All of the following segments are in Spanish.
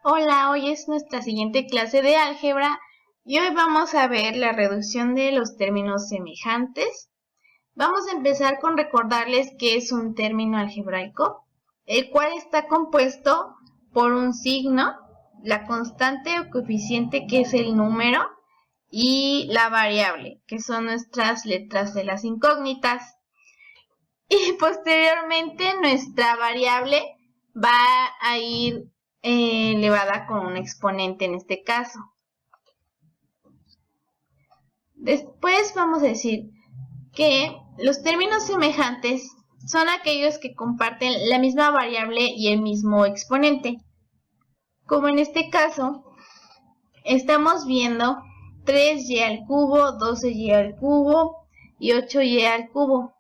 Hola, hoy es nuestra siguiente clase de álgebra y hoy vamos a ver la reducción de los términos semejantes. Vamos a empezar con recordarles qué es un término algebraico, el cual está compuesto por un signo, la constante o coeficiente que es el número y la variable, que son nuestras letras de las incógnitas. Y posteriormente nuestra variable va a ir elevada con un exponente en este caso. Después vamos a decir que los términos semejantes son aquellos que comparten la misma variable y el mismo exponente. Como en este caso, estamos viendo 3y al cubo, 12y al cubo y 8y al cubo.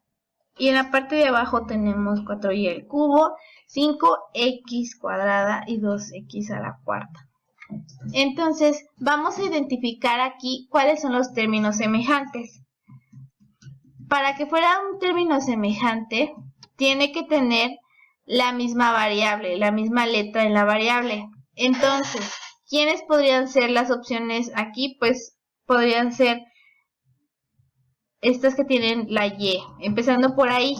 Y en la parte de abajo tenemos 4y al cubo, 5x cuadrada y 2x a la cuarta. Entonces, vamos a identificar aquí cuáles son los términos semejantes. Para que fuera un término semejante, tiene que tener la misma variable, la misma letra en la variable. Entonces, ¿quiénes podrían ser las opciones aquí? Pues podrían ser estas que tienen la y, empezando por ahí.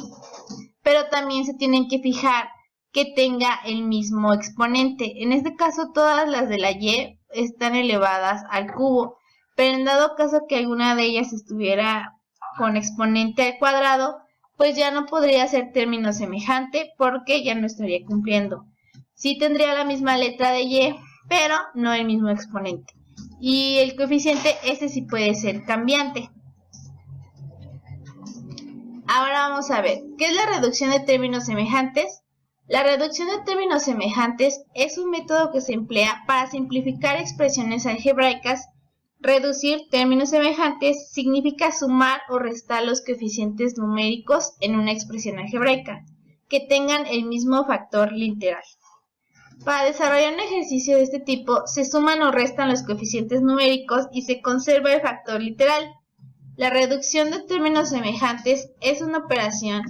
Pero también se tienen que fijar que tenga el mismo exponente. En este caso, todas las de la y están elevadas al cubo, pero en dado caso que alguna de ellas estuviera con exponente al cuadrado, pues ya no podría ser término semejante porque ya no estaría cumpliendo. Sí tendría la misma letra de y, pero no el mismo exponente. Y el coeficiente, este sí puede ser cambiante. Ahora vamos a ver, ¿qué es la reducción de términos semejantes? La reducción de términos semejantes es un método que se emplea para simplificar expresiones algebraicas. Reducir términos semejantes significa sumar o restar los coeficientes numéricos en una expresión algebraica, que tengan el mismo factor literal. Para desarrollar un ejercicio de este tipo, se suman o restan los coeficientes numéricos y se conserva el factor literal. La reducción de términos semejantes es una operación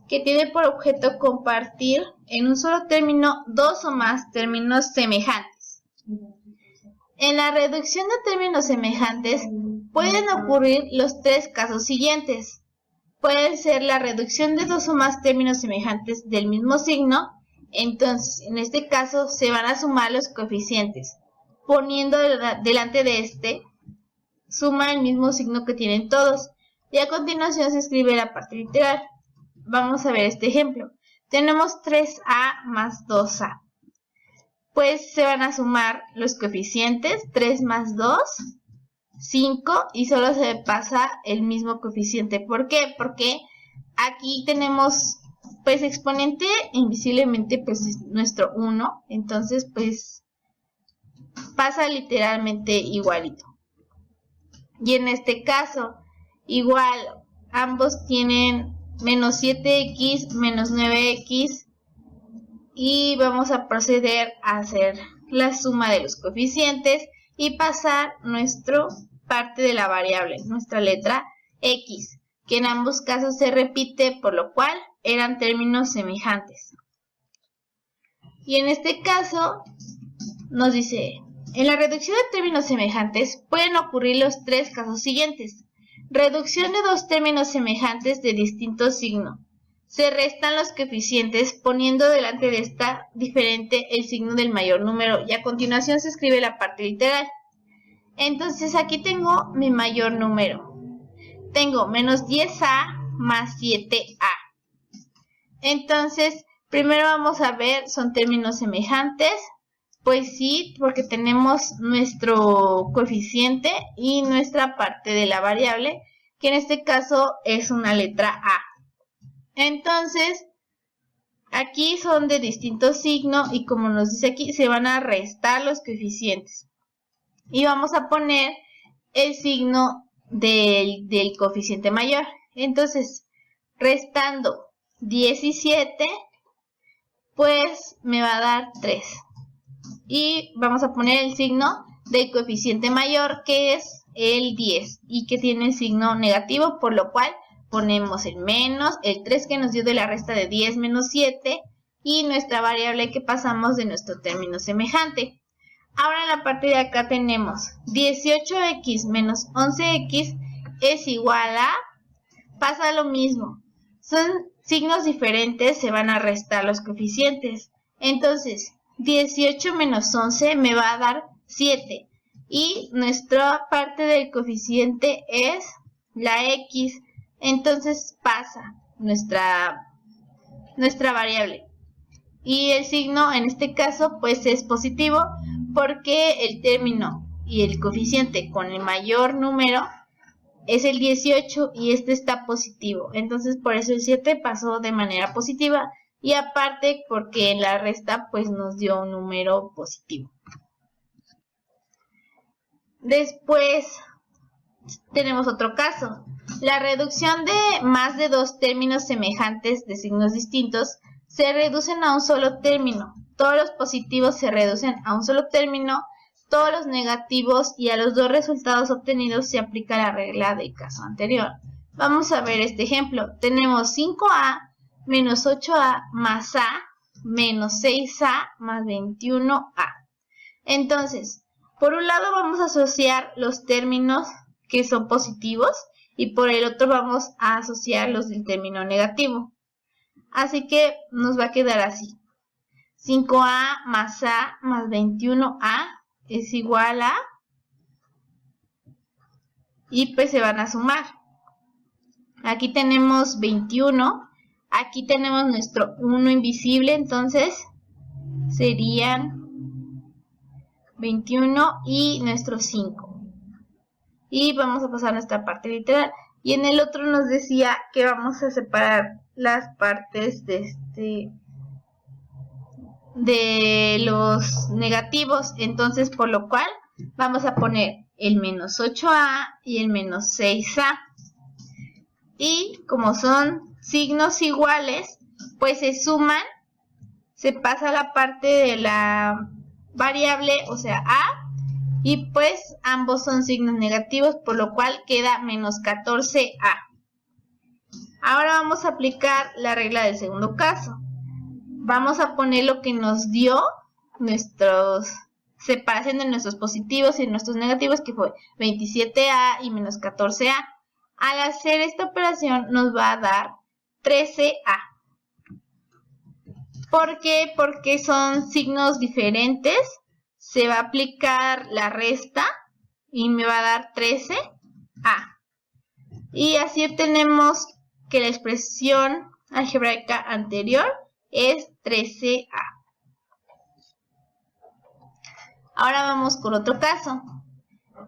que tiene por objeto compartir en un solo término dos o más términos semejantes. En la reducción de términos semejantes pueden ocurrir los tres casos siguientes. Puede ser la reducción de dos o más términos semejantes del mismo signo. Entonces, en este caso se van a sumar los coeficientes, poniendo delante de este suma el mismo signo que tienen todos, y a continuación se escribe la parte literal. Vamos a ver este ejemplo. Tenemos 3a más 2a. Pues se van a sumar los coeficientes, 3 más 2, 5, y solo se pasa el mismo coeficiente. ¿Por qué? Porque aquí tenemos, pues, exponente invisiblemente, pues, es nuestro 1, entonces, pues, pasa literalmente igualito. Y en este caso, igual, ambos tienen menos 7x, menos 9x. Y vamos a proceder a hacer la suma de los coeficientes y pasar nuestra parte de la variable, nuestra letra x, que en ambos casos se repite, por lo cual eran términos semejantes. Y en este caso nos dice: en la reducción de términos semejantes pueden ocurrir los tres casos siguientes. Reducción de dos términos semejantes de distinto signo. Se restan los coeficientes poniendo delante de esta diferente el signo del mayor número y a continuación se escribe la parte literal. Entonces aquí tengo mi mayor número. Tengo menos 10a más 7a. Entonces, primero vamos a ver, ¿son términos semejantes? Pues sí, porque tenemos nuestro coeficiente y nuestra parte de la variable, que en este caso es una letra A. Entonces, aquí son de distinto signo y como nos dice aquí, se van a restar los coeficientes. Y vamos a poner el signo del coeficiente mayor. Entonces, restando 17, pues me va a dar 3. Y vamos a poner el signo del coeficiente mayor, que es el 10, y que tiene el signo negativo, por lo cual ponemos el menos, el 3 que nos dio de la resta de 10 menos 7, y nuestra variable que pasamos de nuestro término semejante. Ahora en la parte de acá tenemos 18x menos 11x es igual a, pasa lo mismo, son signos diferentes, se van a restar los coeficientes. Entonces, 18 menos 11 me va a dar 7. Y nuestra parte del coeficiente es la x. Entonces pasa nuestra variable. Y el signo en este caso pues es positivo porque el término y el coeficiente con el mayor número es el 18 y este está positivo. Entonces por eso el 7 pasó de manera positiva y aparte porque en la resta pues nos dio un número positivo. Después tenemos otro caso. La reducción de más de dos términos semejantes de signos distintos se reducen a un solo término. Todos los positivos se reducen a un solo término, todos los negativos y a los dos resultados obtenidos se aplica la regla del caso anterior. Vamos a ver este ejemplo. Tenemos 5a menos 8a más a menos 6a más 21a. Entonces, por un lado vamos a asociar los términos que son positivos y por el otro vamos a asociar los del término negativo. Así que nos va a quedar así. 5a más a más 21a es igual a, y pues se van a sumar. Aquí tenemos 21, aquí tenemos nuestro 1 invisible, entonces serían 21 y nuestro 5. Y vamos a pasar a nuestra parte literal. Y en el otro nos decía que vamos a separar las partes de los negativos. Entonces, por lo cual, vamos a poner el menos 8a y el menos 6a. Y como son signos iguales, pues se suman, se pasa a la parte de la variable, o sea, a. Y pues ambos son signos negativos, por lo cual queda menos 14a. Ahora vamos a aplicar la regla del segundo caso. Vamos a poner lo que nos dio nuestros separación de nuestros positivos y nuestros negativos, que fue 27a y menos 14a. Al hacer esta operación nos va a dar 13a. ¿Por qué? Porque son signos diferentes. Se va a aplicar la resta y me va a dar 13a. Y así obtenemos que la expresión algebraica anterior es 13a. Ahora vamos con otro caso.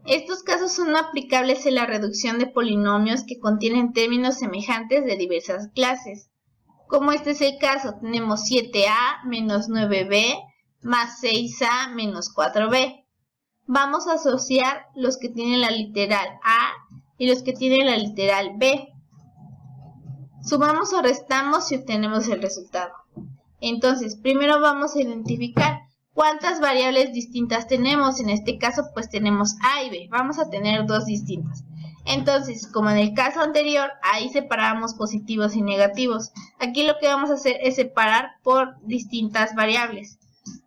Estos casos son aplicables en la reducción de polinomios que contienen términos semejantes de diversas clases. Como este es el caso, tenemos 7a menos 9b más 6a menos 4b. Vamos a asociar los que tienen la literal a y los que tienen la literal b. Sumamos o restamos y obtenemos el resultado. Entonces, primero vamos a identificar cuántas variables distintas tenemos. En este caso, pues tenemos a y b. Vamos a tener dos distintas. Entonces, como en el caso anterior, ahí separábamos positivos y negativos. Aquí lo que vamos a hacer es separar por distintas variables.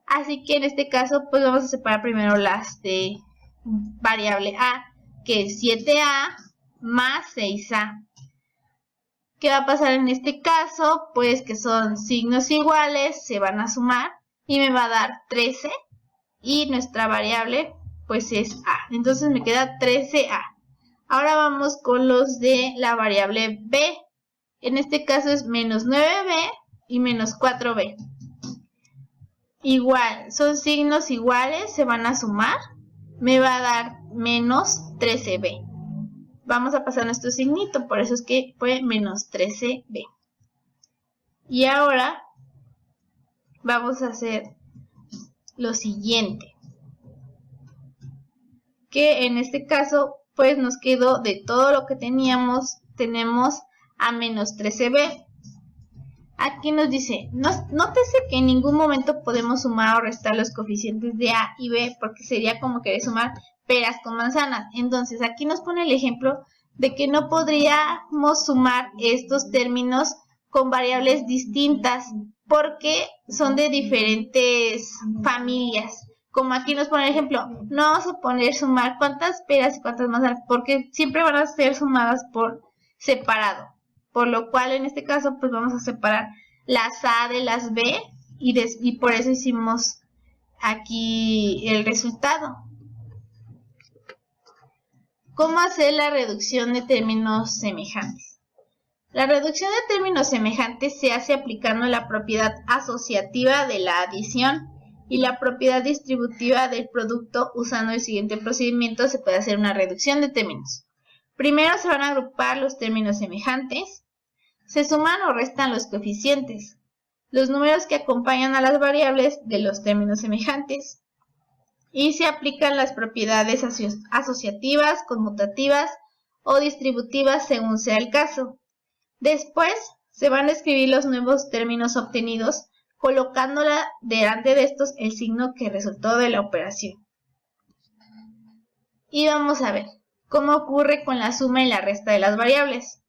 Así que en este caso, pues vamos a separar primero las de variable a, que es 7a más 6a. ¿Qué va a pasar en este caso? Pues que son signos iguales, se van a sumar y me va a dar 13 y nuestra variable pues es a. Entonces me queda 13a. Ahora vamos con los de la variable b. En este caso es menos 9b y menos 4b. Igual, son signos iguales, se van a sumar. Me va a dar menos 13b. Vamos a pasar nuestro signito, por eso es que fue menos 13b. Y ahora vamos a hacer lo siguiente. Que en este caso, pues nos quedó de todo lo que teníamos, tenemos a menos 13b. Aquí nos dice, nótese que en ningún momento podemos sumar o restar los coeficientes de a y b, porque sería como querer sumar peras con manzanas. Entonces aquí nos pone el ejemplo de que no podríamos sumar estos términos con variables distintas porque son de diferentes familias. como aquí nos pone el ejemplo, no vamos a poner sumar cuántas peras y cuántas manzanas, porque siempre van a ser sumadas por separado. Por lo cual, en este caso, pues vamos a separar las A de las B y por eso hicimos aquí el resultado. ¿Cómo hacer la reducción de términos semejantes? La reducción de términos semejantes se hace aplicando la propiedad asociativa de la adición y la propiedad distributiva del producto. Usando el siguiente procedimiento se puede hacer una reducción de términos. Primero se van a agrupar los términos semejantes, se suman o restan los coeficientes, los números que acompañan a las variables de los términos semejantes, y se aplican las propiedades asociativas, conmutativas o distributivas según sea el caso. Después se van a escribir los nuevos términos obtenidos, colocándola delante de estos el signo que resultó de la operación. Y vamos a ver cómo ocurre con la suma y la resta de las variables.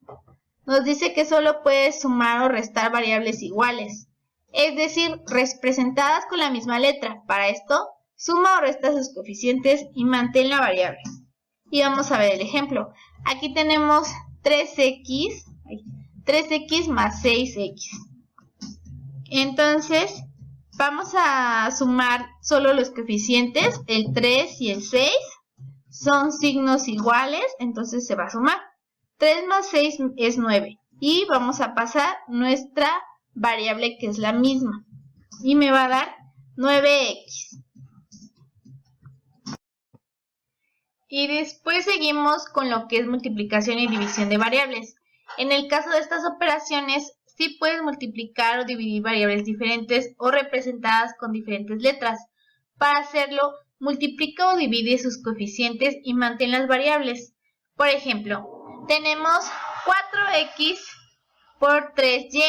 Nos dice que solo puedes sumar o restar variables iguales, es decir, representadas con la misma letra. Para esto, suma o resta sus coeficientes y mantén la variable. Y vamos a ver el ejemplo. Aquí tenemos 3x más 6x. Entonces, vamos a sumar solo los coeficientes, el 3 y el 6. Son signos iguales, entonces se va a sumar. 3 más 6 es 9. Y vamos a pasar nuestra variable que es la misma. Y me va a dar 9x. Y después seguimos con lo que es multiplicación y división de variables. En el caso de estas operaciones, sí puedes multiplicar o dividir variables diferentes o representadas con diferentes letras. Para hacerlo, multiplica o divide sus coeficientes y mantén las variables. Por ejemplo, tenemos 4x por 3y.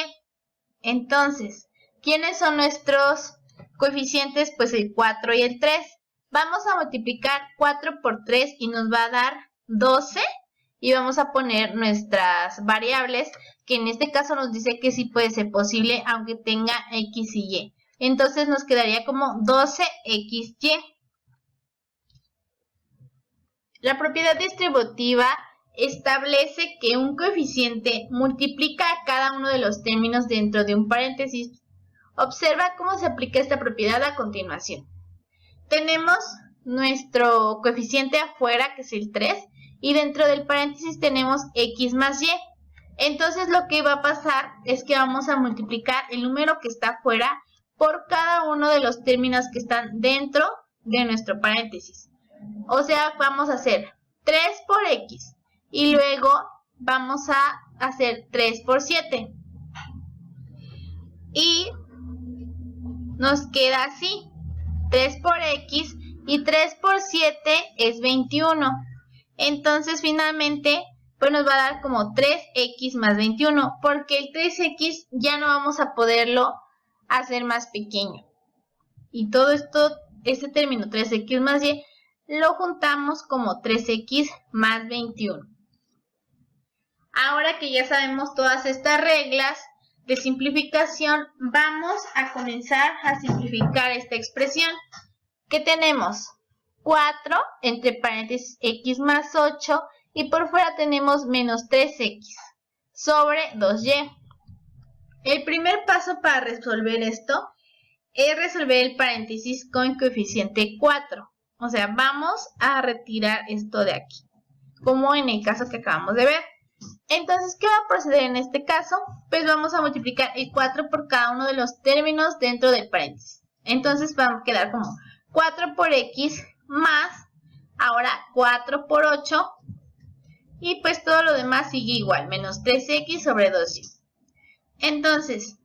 Entonces, ¿quiénes son nuestros coeficientes? Pues el 4 y el 3. Vamos a multiplicar 4 por 3 y nos va a dar 12. Y vamos a poner nuestras variables, que en este caso nos dice que sí puede ser posible, aunque tenga x y y. Entonces nos quedaría como 12xy. La propiedad distributiva establece que un coeficiente multiplica a cada uno de los términos dentro de un paréntesis. Observa cómo se aplica esta propiedad a continuación. Tenemos nuestro coeficiente afuera, que es el 3, y dentro del paréntesis tenemos x más y. Entonces lo que va a pasar es que vamos a multiplicar el número que está afuera por cada uno de los términos que están dentro de nuestro paréntesis. O sea, vamos a hacer 3 por x y luego vamos a hacer 3 por 7. Y nos queda así, 3 por x y 3 por 7 es 21. Entonces finalmente pues nos va a dar como 3x más 21, porque el 3x ya no vamos a poderlo hacer más pequeño. Y todo esto, este término 3x más y, lo juntamos como 3x más 21. Ahora que ya sabemos todas estas reglas de simplificación, vamos a comenzar a simplificar esta expresión. ¿Qué tenemos? 4 entre paréntesis x más 8 y por fuera tenemos menos 3x sobre 2y. El primer paso para resolver esto es resolver el paréntesis con coeficiente 4. O sea, vamos a retirar esto de aquí, como en el caso que acabamos de ver. Entonces, ¿qué va a proceder en este caso? Pues vamos a multiplicar el 4 por cada uno de los términos dentro del paréntesis. Entonces va a quedar como 4 por x más, ahora 4 por 8, y pues todo lo demás sigue igual, menos 3x sobre 2y. Entonces,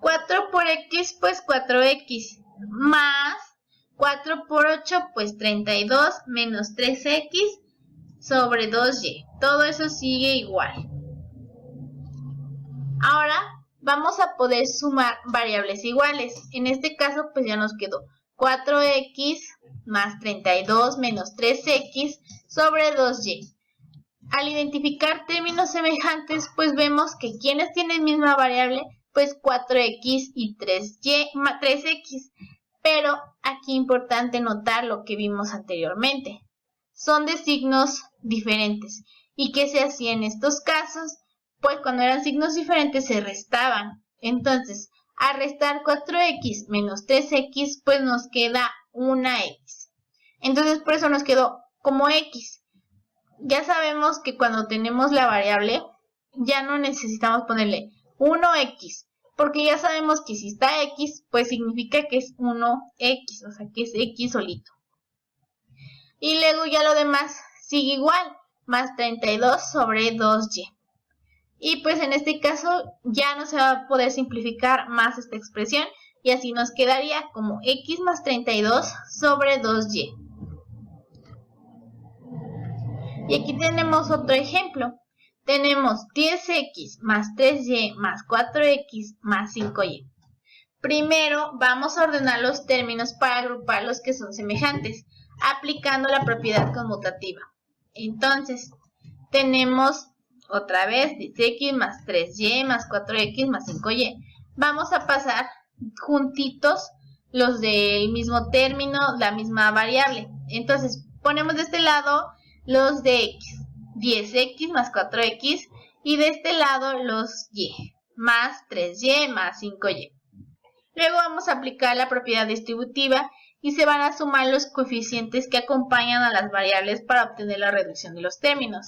4 por x, pues 4x, más 4 por 8, pues 32, menos 3x sobre 2y. Todo eso sigue igual. Ahora vamos a poder sumar variables iguales. En este caso, pues ya nos quedó 4x más 32 menos 3x sobre 2y. Al identificar términos semejantes, pues vemos que quienes tienen misma variable, pues 4x y 3x. Pero aquí importante notar lo que vimos anteriormente. Son de signos diferentes. ¿Y qué se hacía en estos casos? Pues cuando eran signos diferentes se restaban. Entonces, al restar 4x menos 3x, pues nos queda una x. Entonces, por eso nos quedó como x. Ya sabemos que cuando tenemos la variable, ya no necesitamos ponerle 1x, porque ya sabemos que si está x, pues significa que es 1x, o sea que es x solito. Y luego ya lo demás sigue igual, más 32 sobre 2y. Y pues en este caso ya no se va a poder simplificar más esta expresión, y así nos quedaría como x más 32 sobre 2y. Y aquí tenemos otro ejemplo. Tenemos 10x más 3y más 4x más 5y. Primero vamos a ordenar los términos para agrupar los que son semejantes, aplicando la propiedad conmutativa. Entonces, tenemos otra vez 10x más 3y más 4x más 5y. Vamos a pasar juntitos los del mismo término, la misma variable. Entonces, ponemos de este lado los de x, 10x más 4x, y de este lado los y, más 3y más 5y. Luego vamos a aplicar la propiedad distributiva y se van a sumar los coeficientes que acompañan a las variables para obtener la reducción de los términos.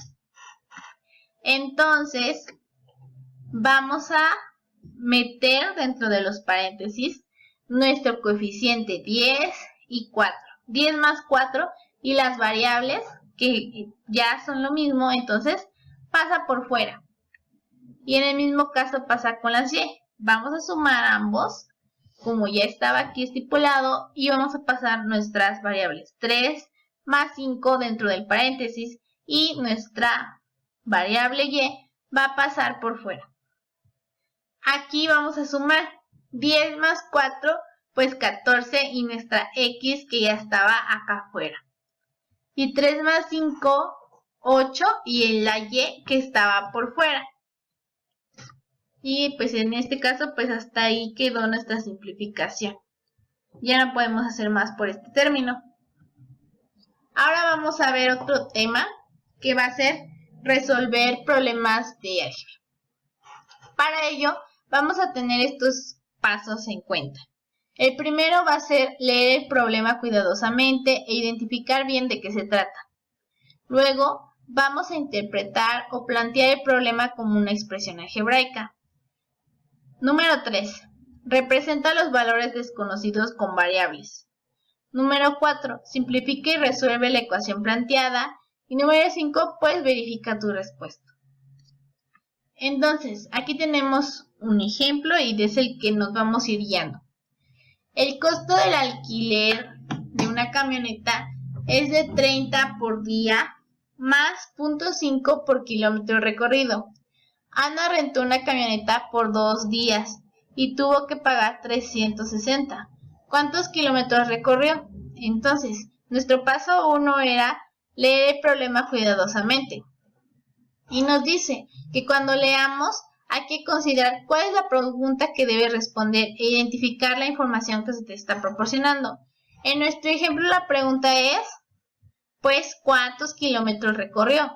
Entonces, vamos a meter dentro de los paréntesis nuestro coeficiente 10 y 4. 10 más 4 y las variables que ya son lo mismo, entonces pasa por fuera. Y en el mismo caso pasa con las y. Vamos a sumar ambos, como ya estaba aquí estipulado, y vamos a pasar nuestras variables 3 más 5 dentro del paréntesis, y nuestra variable y va a pasar por fuera. Aquí vamos a sumar 10 más 4, pues 14, y nuestra x que ya estaba acá afuera. Y 3 más 5, 8, y la y que estaba por fuera. Y pues en este caso, pues hasta ahí quedó nuestra simplificación. Ya no podemos hacer más por este término. Ahora vamos a ver otro tema que va a ser resolver problemas de álgebra. Para ello, vamos a tener estos pasos en cuenta. El primero va a ser leer el problema cuidadosamente e identificar bien de qué se trata. Luego, vamos a interpretar o plantear el problema como una expresión algebraica. Número 3. Representa los valores desconocidos con variables. Número 4. Simplifica y resuelve la ecuación planteada. Y número 5. Pues verifica tu respuesta. Entonces, aquí tenemos un ejemplo y es el que nos vamos a ir guiando. El costo del alquiler de una camioneta es de 30 por día más 0.5 por kilómetro recorrido. Ana rentó una camioneta por 2 días y tuvo que pagar 360. ¿Cuántos kilómetros recorrió? Entonces, nuestro paso 1 era leer el problema cuidadosamente. Y nos dice que cuando leamos hay que considerar cuál es la pregunta que debe responder e identificar la información que se te está proporcionando. En nuestro ejemplo la pregunta es, pues, ¿cuántos kilómetros recorrió?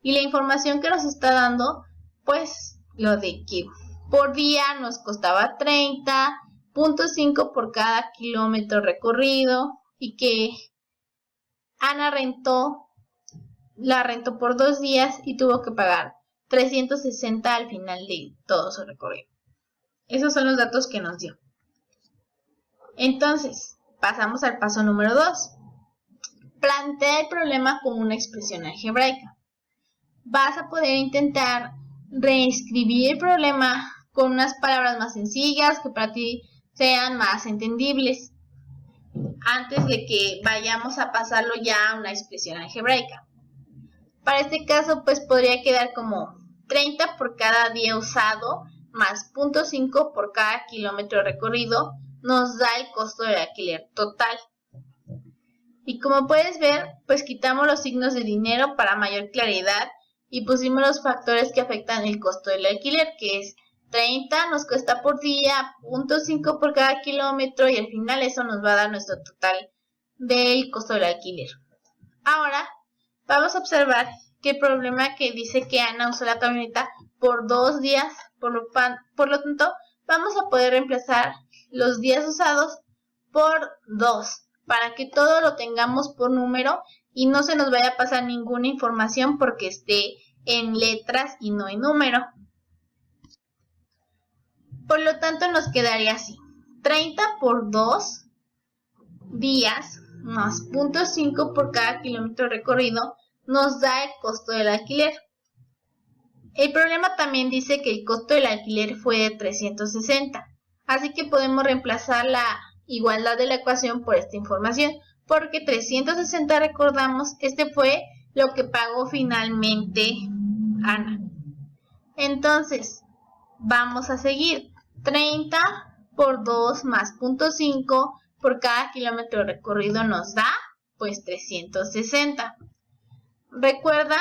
Y la información que nos está dando, pues, lo de que por día nos costaba 30.5 por cada kilómetro recorrido y que Ana la rentó por 2 días y tuvo que pagar 360 al final de todo su recorrido. Esos son los datos que nos dio. Entonces, pasamos al paso número 2. Plantea el problema como una expresión algebraica. Vas a poder intentar reescribir el problema con unas palabras más sencillas que para ti sean más entendibles, antes de que vayamos a pasarlo ya a una expresión algebraica. Para este caso, pues podría quedar como 30 por cada día usado más 0.5 por cada kilómetro recorrido nos da el costo del alquiler total. Y como puedes ver, pues quitamos los signos de dinero para mayor claridad y pusimos los factores que afectan el costo del alquiler, que es 30 nos cuesta por día, 0.5 por cada kilómetro y al final eso nos va a dar nuestro total del costo del alquiler. Ahora vamos a observar que el problema que dice que Ana usó la camioneta por 2 días, por lo tanto vamos a poder reemplazar los días usados por 2 para que todo lo tengamos por número y no se nos vaya a pasar ninguna información porque esté en letras y no en número. Por lo tanto nos quedaría así: 30 por 2 días más 0.5 por cada kilómetro recorrido nos da el costo del alquiler. El problema también dice que el costo del alquiler fue de 360, así que podemos reemplazar la igualdad de la ecuación por esta información, porque 360, recordamos, este fue lo que pagó finalmente Ana. Entonces, vamos a seguir. 30 por 2 más 0.5 por cada kilómetro recorrido nos da, pues, 360. Recuerda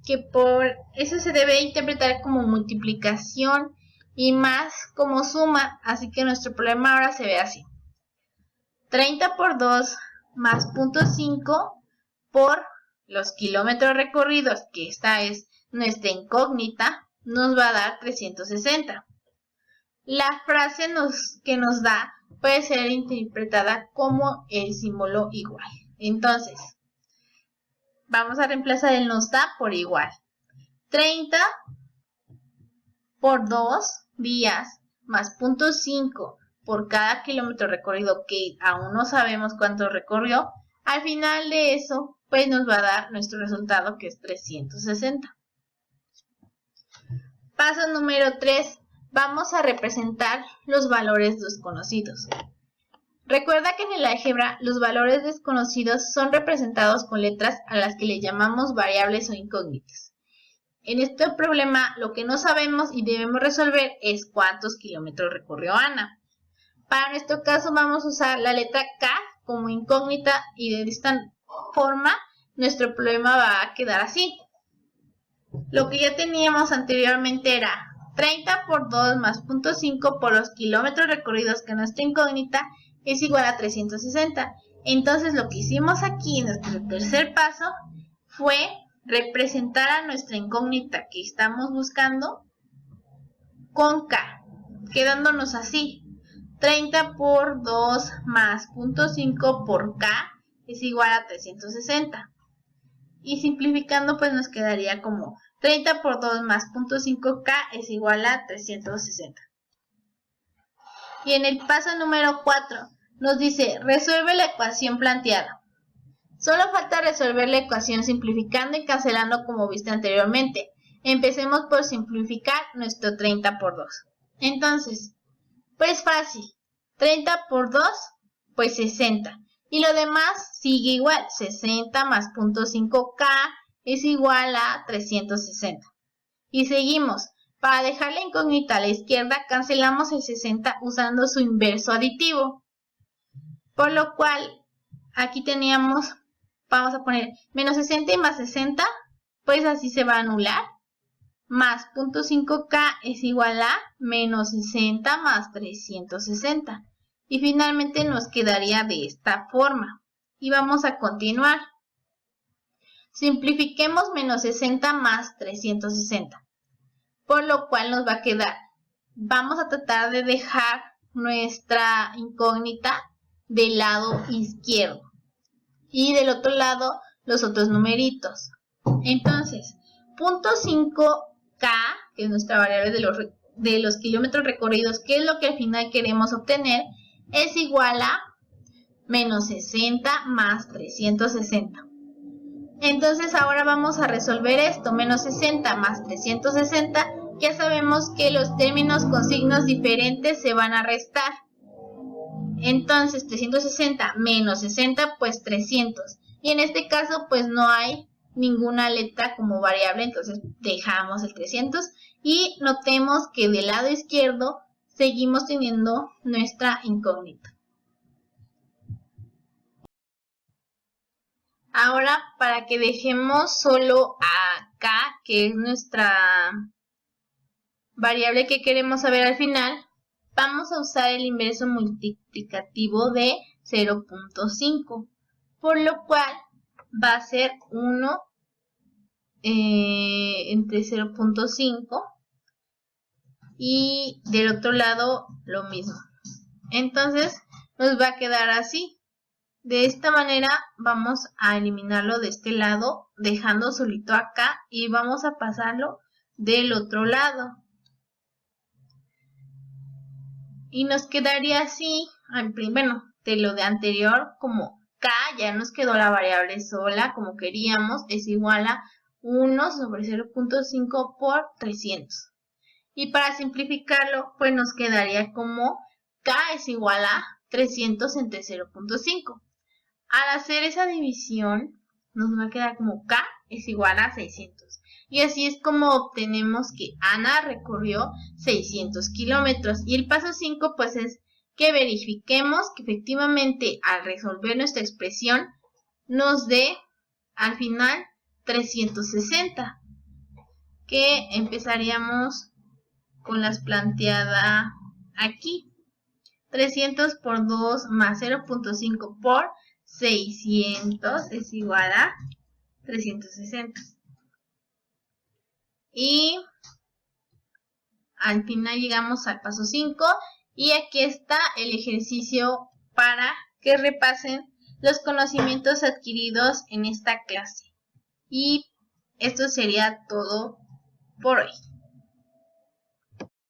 que por eso se debe interpretar como multiplicación y más como suma, así que nuestro problema ahora se ve así: 30 por 2 más 0.5 por los kilómetros recorridos, que esta es nuestra incógnita, nos va a dar 360. La frase que nos da puede ser interpretada como el símbolo igual. Entonces, vamos a reemplazar el nos da por igual. 30 por 2 días más 0.5 por cada kilómetro recorrido, que aún no sabemos cuánto recorrió. Al final de eso, pues nos va a dar nuestro resultado, que es 360. Paso número 3. Vamos a representar los valores desconocidos. Recuerda que en el álgebra los valores desconocidos son representados con letras a las que le llamamos variables o incógnitas. En este problema lo que no sabemos y debemos resolver es cuántos kilómetros recorrió Ana. Para nuestro caso vamos a usar la letra K como incógnita y de esta forma nuestro problema va a quedar así. Lo que ya teníamos anteriormente era 30 por 2 más 0.5 por los kilómetros recorridos, que nuestra incógnita es igual a 360. Entonces lo que hicimos aquí en nuestro tercer paso fue representar a nuestra incógnita que estamos buscando con K, quedándonos así: 30 por 2 más 0.5 por K es igual a 360. Y simplificando, pues nos quedaría como 30 por 2 más 0.5K es igual a 360. Y en el paso número 4 nos dice: resuelve la ecuación planteada. Solo falta resolver la ecuación simplificando y cancelando como viste anteriormente. Empecemos por simplificar nuestro 30 por 2. Entonces, pues fácil. 30 por 2, pues 60. Y lo demás sigue igual. 60 más 0.5K es igual a 360. Y seguimos. Para dejar la incógnita a la izquierda, cancelamos el 60 usando su inverso aditivo. Por lo cual, aquí teníamos, vamos a poner menos 60 y más 60, pues así se va a anular. Más 0.5K es igual a menos 60 más 360. Y finalmente nos quedaría de esta forma. Y vamos a continuar. Simplifiquemos menos 60 más 360. Por lo cual nos va a quedar, vamos a tratar de dejar nuestra incógnita del lado izquierdo. Y del otro lado los otros numeritos. Entonces, 0.5K, que es nuestra variable de los kilómetros recorridos, que es lo que al final queremos obtener, es igual a menos 60 más 360. Entonces ahora vamos a resolver esto. Menos 60 más 360, ya sabemos que los términos con signos diferentes se van a restar. Entonces 360 menos 60, pues 300. Y en este caso pues no hay ninguna letra como variable, entonces dejamos el 300 y notemos que del lado izquierdo seguimos teniendo nuestra incógnita. Ahora, para que dejemos solo a K, que es variable que queremos saber al final, vamos a usar el inverso multiplicativo de 0.5, por lo cual va a ser 1 entre 0.5 y del otro lado lo mismo. Entonces nos va a quedar así. De esta manera vamos a eliminarlo de este lado, dejando solito acá, y vamos a pasarlo del otro lado. Y nos quedaría así, bueno, de lo de anterior, como k ya nos quedó la variable sola como queríamos, es igual a 1 sobre 0.5 por 300. Y para simplificarlo, pues nos quedaría como k es igual a 300 entre 0.5. Al hacer esa división, nos va a quedar como k es igual a 600. Y así es como obtenemos que Ana recorrió 600 kilómetros. Y el paso 5 pues es que verifiquemos que efectivamente al resolver nuestra expresión nos dé al final 360. Que empezaríamos con las planteadas aquí. 300 por 2 más 0.5 por 600 es igual a 360. Y al final llegamos al paso 5 y aquí está el ejercicio para que repasen los conocimientos adquiridos en esta clase. Y esto sería todo por hoy.